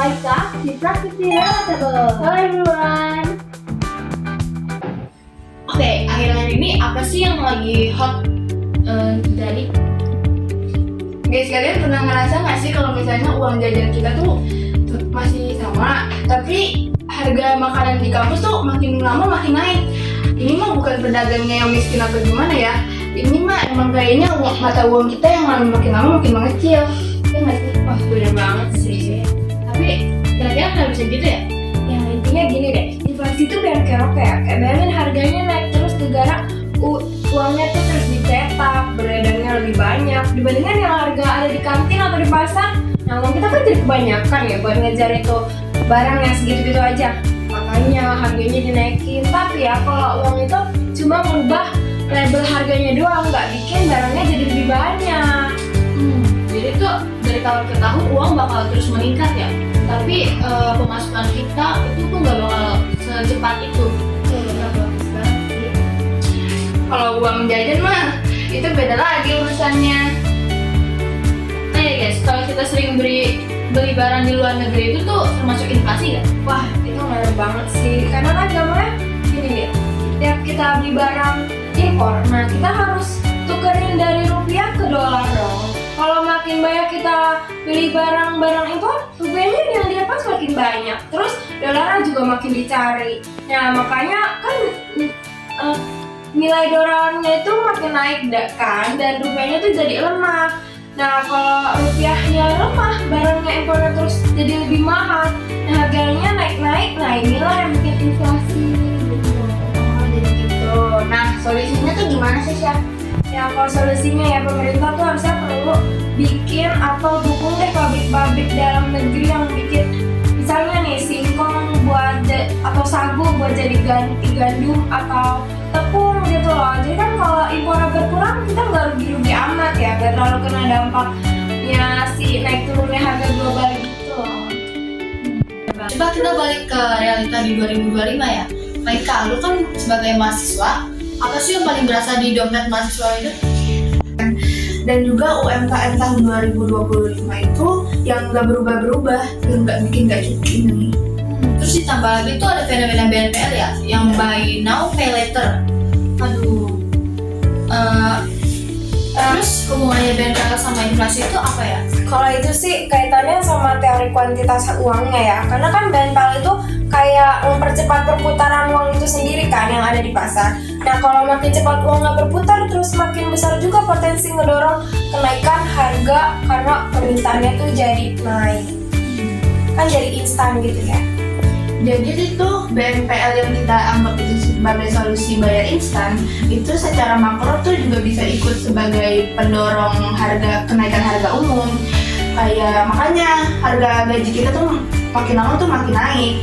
Maika, di Practically Relatable. Hello everyone. Oke, akhir-akhir ini apa sih yang lagi hot dari? Guys, kalian pernah ngerasa nggak sih kalau misalnya uang jajan kita tuh masih sama, tapi harga makanan di kampus tuh makin lama makin naik? Ini mah bukan pedagangnya yang miskin atau gimana ya? Ini mah emang kayaknya mata uang kita yang makin lama makin mengecil. Ya nggak sih? Wah, bener banget sih. Tapi kira-kira kenapa bisa gitu ya? Ya intinya gini deh, inflasi itu biar kerok ya. Kayak bayangin harganya naik terus negara uangnya tuh terus dicetak, beredarnya lebih banyak dibandingkan yang harga ada di kantin atau di pasar. Nah uang kita kan jadi kebanyakan ya buat ngejar itu barang yang segitu-gitu aja. Makanya harganya dinaikin. Tapi ya kalau uang itu cuma merubah label harganya doang, nggak bikin barangnya jadi lebih banyak. Jadi tuh dari tahun ke tahun uang bakal terus meningkat ya. Tapi pemasukan kita itu tuh nggak bakal secepat itu. Bagus banget sih. Kalau uang jajan mah itu beda lagi urusannya. Nah ya guys, kalau kita sering beli barang di luar negeri itu tuh termasuk inflasi nggak? Wah itu ngaruh banget sih. Karena kan gambarnya gini deh, tiap kita beli barang impor, nah kita harus tukerin dari rupiah ke dolar dong. Kalau makin banyak kita beli barang-barang impor, rupiahnya yang didapat makin banyak. Terus dolarnya juga makin dicari. Nah makanya kan nilai dolarnya itu makin naik kan, dan rupiahnya tuh jadi lemah. Nah kalau rupiahnya lemah, barangnya impornya terus jadi lebih mahal. Nah harganya naik-naik, nah inilah yang bikin inflasi gitu. Oh jadi gitu. Nah solusinya tuh gimana sih Syah? Ya kalau solusinya ya pemerintah tuh harusnya perlu bikin atau dukung deh pabrik-pabrik dalam negeri yang bikin misalnya nih singkong buat atau sagu buat jadi ganti gandum atau tepung gitu loh. Jadi kan kalau impornya berkurang kita nggak rugi-rugi amat ya, nggak terlalu kena dampaknya si naik turunnya harga global gitu loh. Coba kita balik ke realita di 2025 ya. Maika, lu kan sebagai mahasiswa, apa sih yang paling berasa di dompet mahasiswa itu? Dan juga UMKM tahun 2025 itu yang nggak berubah-berubah, yang nggak bikin nggak cukup ini. Terus ditambah lagi tuh ada fenomena BNPL ya, yang buy now pay later. Aduh. Terus hubungannya BNPL sama inflasi itu apa ya? Kalau itu sih kaitannya sama teori kuantitas uangnya ya, karena kan BNPL itu kayak mempercepat perputaran uang itu sendiri kan yang ada di pasar. Nah kalau makin cepat uangnya berputar, terus makin besar juga potensi ngedorong kenaikan harga karena permintaannya tuh jadi naik. Kan jadi instan gitu ya. Jadi itu BNPL yang kita anggap itu sebagai solusi bayar instan, itu secara makro tuh juga bisa ikut sebagai pendorong kenaikan harga umum. Kayak makanya harga gaji kita tuh makin lama tuh makin naik.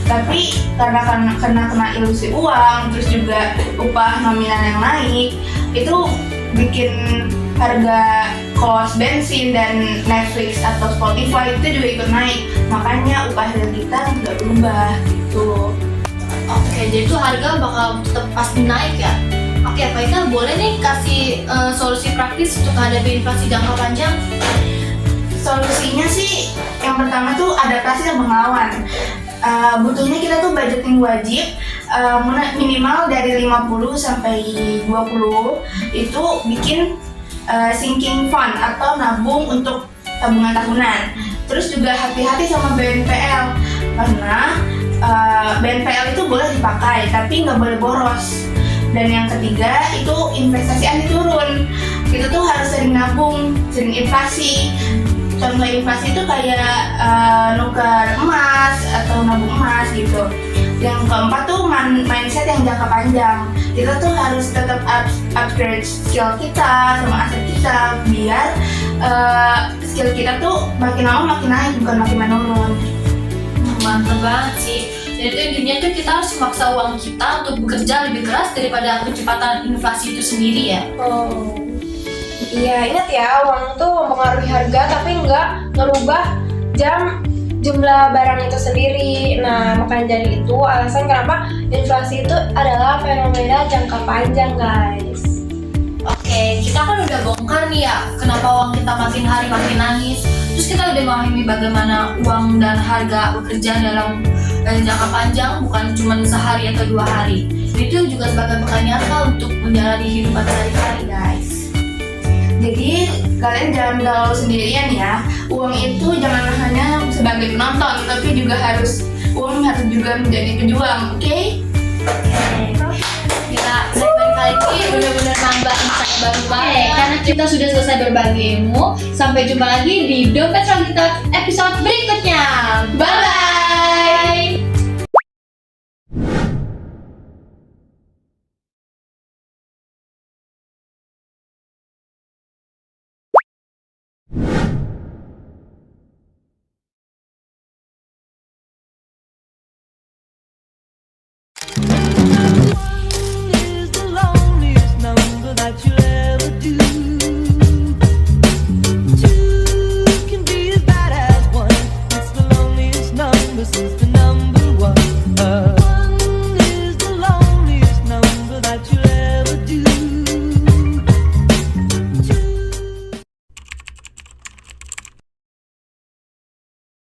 Tapi karena kena ilusi uang, terus juga upah nominal yang naik, itu bikin harga kos bensin dan Netflix atau Spotify itu juga ikut naik. Makanya upah real kita nggak berubah gitu. Oke, jadi itu harga bakal tetap pasti naik ya. Oke, Pak Ika boleh nih kasih solusi praktis untuk menghadapi inflasi jangka panjang? Solusinya sih yang pertama tuh adaptasi dan pengawalan. Butuhnya kita tuh budgeting wajib minimal dari 50 sampai 20 itu bikin sinking fund atau nabung untuk tabungan tahunan. Terus juga hati-hati sama BNPL karena BNPL itu boleh dipakai tapi nggak boleh boros. Dan yang ketiga itu investasi anti turun. Kita tuh harus sering nabung, sering inflasi. Contoh inflasi itu kayak nuker emas atau nabung emas gitu. Yang keempat tuh mindset yang jangka panjang. Kita tuh harus tetap upgrade skill kita sama aset kita biar skill kita tuh makin lama makin naik bukan makin menurun. Mantap banget sih. Jadi intinya tuh kita harus memaksa uang kita untuk bekerja lebih keras daripada kecepatan inflasi itu sendiri ya. Oh. Iya, ingat ya, uang tuh mempengaruhi harga tapi nggak ngerubah jumlah barang itu sendiri. Nah, makanya dari itu alasan kenapa inflasi itu adalah fenomena jangka panjang, guys. Oke, Oke, kita kan udah bongkar nih ya, kenapa uang kita makin hari makin nangis. Terus kita udah memahami bagaimana uang dan harga bekerja dalam jangka panjang, bukan cuma sehari atau 2 hari. Itu juga sebagai bekal nyata untuk menjalani kehidupan sehari-hari, guys. Jadi kalian jangan galau sendirian ya. Uang itu jangan hanya sebagai penonton, tapi juga uang harus juga menjadi pejuang, oke? Kita segmen kali ini benar-benar nambah insight baru banget Karena kita sudah selesai berbagi ilmu. Sampai jumpa lagi di Dompet Selanjutnya episode berikutnya.